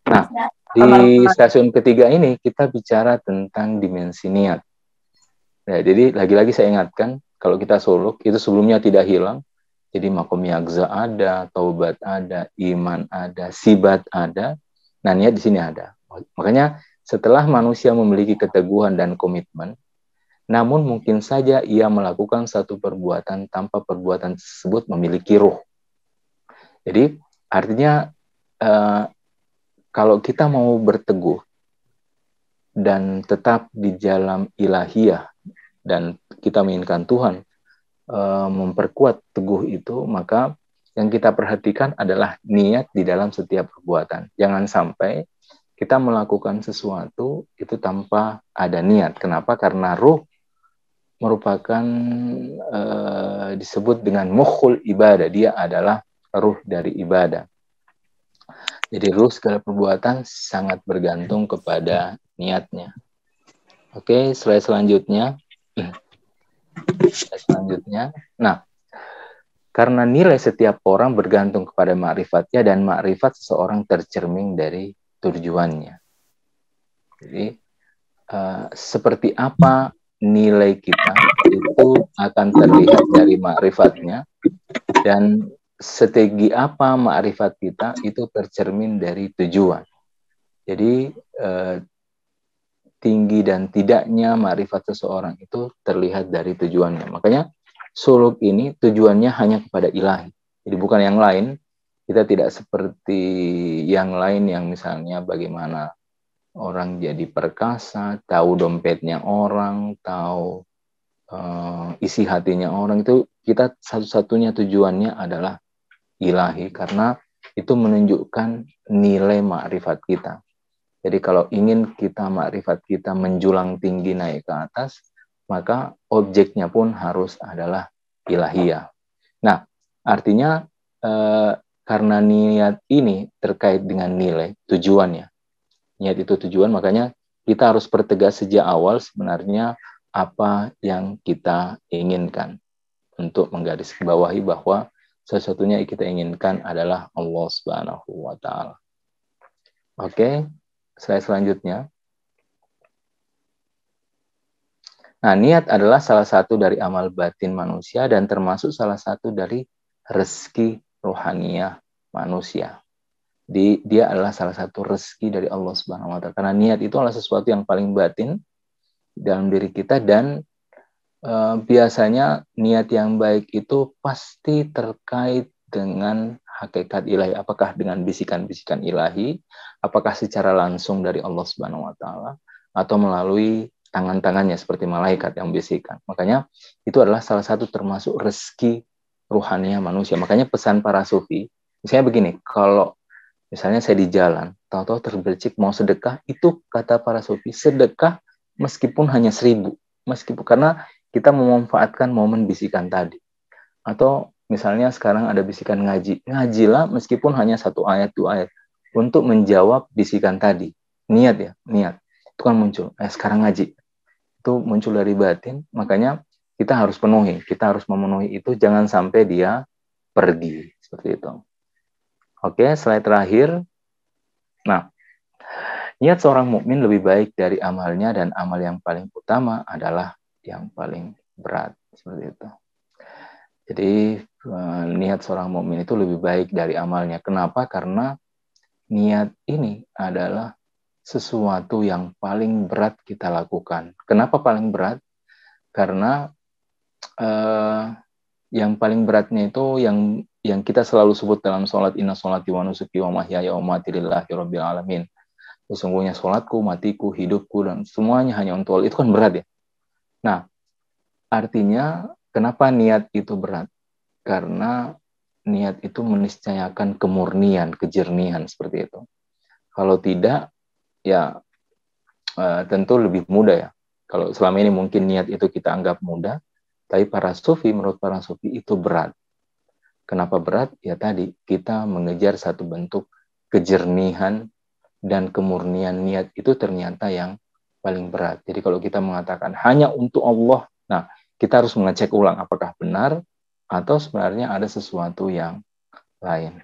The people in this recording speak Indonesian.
Nah, di stasiun ketiga ini kita bicara tentang dimensi niat. Ya, jadi lagi-lagi saya ingatkan, kalau kita suluk, itu sebelumnya tidak hilang. Jadi makom yakza ada, taubat ada, iman ada, sibat ada. Nah, niat di sini ada. Makanya setelah manusia memiliki keteguhan dan komitmen, namun mungkin saja ia melakukan satu perbuatan tanpa perbuatan tersebut memiliki ruh. Jadi artinya kalau kita mau berteguh dan tetap di dalam ilahiyah dan kita menginginkan Tuhan memperkuat teguh itu, maka yang kita perhatikan adalah niat di dalam setiap perbuatan. Jangan sampai kita melakukan sesuatu itu tanpa ada niat. Kenapa? Karena ruh merupakan disebut dengan mukhul ibadah. Dia adalah ruh dari ibadah. Jadi ruh segala perbuatan sangat bergantung kepada niatnya. Oke, slide selanjutnya. Nah, karena nilai setiap orang bergantung kepada ma'rifatnya dan ma'rifat seseorang tercermin dari tujuannya. Jadi, seperti apa nilai kita itu akan terlihat dari ma'rifatnya, dan setinggi apa ma'rifat kita itu tercermin dari tujuan. Jadi, tinggi dan tidaknya ma'rifat seseorang itu terlihat dari tujuannya. Makanya suluk ini tujuannya hanya kepada ilahi. Jadi bukan yang lain. Kita tidak seperti yang lain yang misalnya bagaimana orang jadi perkasa, tahu dompetnya orang, tahu isi hatinya orang. Itu kita satu-satunya tujuannya adalah ilahi, karena itu menunjukkan nilai ma'rifat kita. Jadi kalau ingin kita makrifat kita menjulang tinggi naik ke atas, maka objeknya pun harus adalah ilahiyah. Nah, artinya karena niat ini terkait dengan nilai, tujuannya. Niat itu tujuan, makanya kita harus pertegas sejak awal sebenarnya apa yang kita inginkan. Untuk menggarisbawahi bahwa sesuatunya yang kita inginkan adalah Allah Subhanahu wa Ta'ala. Oke. Slide selanjutnya. Nah, niat adalah salah satu dari amal batin manusia dan termasuk salah satu dari rezeki rohaniah manusia. Dia adalah salah satu rezeki dari Allah Subhanahu wa Ta'ala. Karena niat itu adalah sesuatu yang paling batin dalam diri kita, dan biasanya niat yang baik itu pasti terkait dengan hakikat ilahi. Apakah dengan bisikan-bisikan ilahi, apakah secara langsung dari Allah Subhanahu wa Ta'ala, atau melalui tangan-tangannya seperti malaikat yang bisikan. Makanya itu adalah salah satu termasuk rezeki ruhaniah manusia. Makanya pesan para sufi, misalnya begini, kalau misalnya saya di jalan, tahu-tahu terbercik mau sedekah, itu kata para sufi, sedekah meskipun hanya 1.000. Meskipun, karena kita memanfaatkan momen bisikan tadi. Atau misalnya sekarang ada bisikan ngaji. Ngajilah meskipun hanya 1 ayat, 2 ayat. Untuk menjawab bisikan tadi. Niat ya, niat. Itu kan muncul. Sekarang ngaji. Itu muncul dari batin. Makanya kita harus penuhi. Kita harus memenuhi itu. Jangan sampai dia pergi. Seperti itu. Oke, slide terakhir. Nah, niat seorang mukmin lebih baik dari amalnya, dan amal yang paling utama adalah yang paling berat. Seperti itu. Jadi niat seorang mukmin itu lebih baik dari amalnya. Kenapa? Karena niat ini adalah sesuatu yang paling berat kita lakukan. Kenapa paling berat? Karena yang paling beratnya itu yang kita selalu sebut dalam sholat, inna sholati wa nusuki wa mahyaya wa mamati lillahi rabbil alamin. Sesungguhnya sholatku, matiku, hidupku, dan semuanya hanya untuk Allah. Itu kan berat ya. Nah, artinya kenapa niat itu berat? Karena niat itu meniscayakan kemurnian, kejernihan, seperti itu. Kalau tidak, ya tentu lebih mudah ya. Kalau selama ini mungkin niat itu kita anggap mudah, tapi menurut para sufi itu berat. Kenapa berat? Ya tadi, kita mengejar satu bentuk kejernihan dan kemurnian niat itu ternyata yang paling berat. Jadi kalau kita mengatakan hanya untuk Allah, nah kita harus mengecek ulang apakah benar atau sebenarnya ada sesuatu yang lain.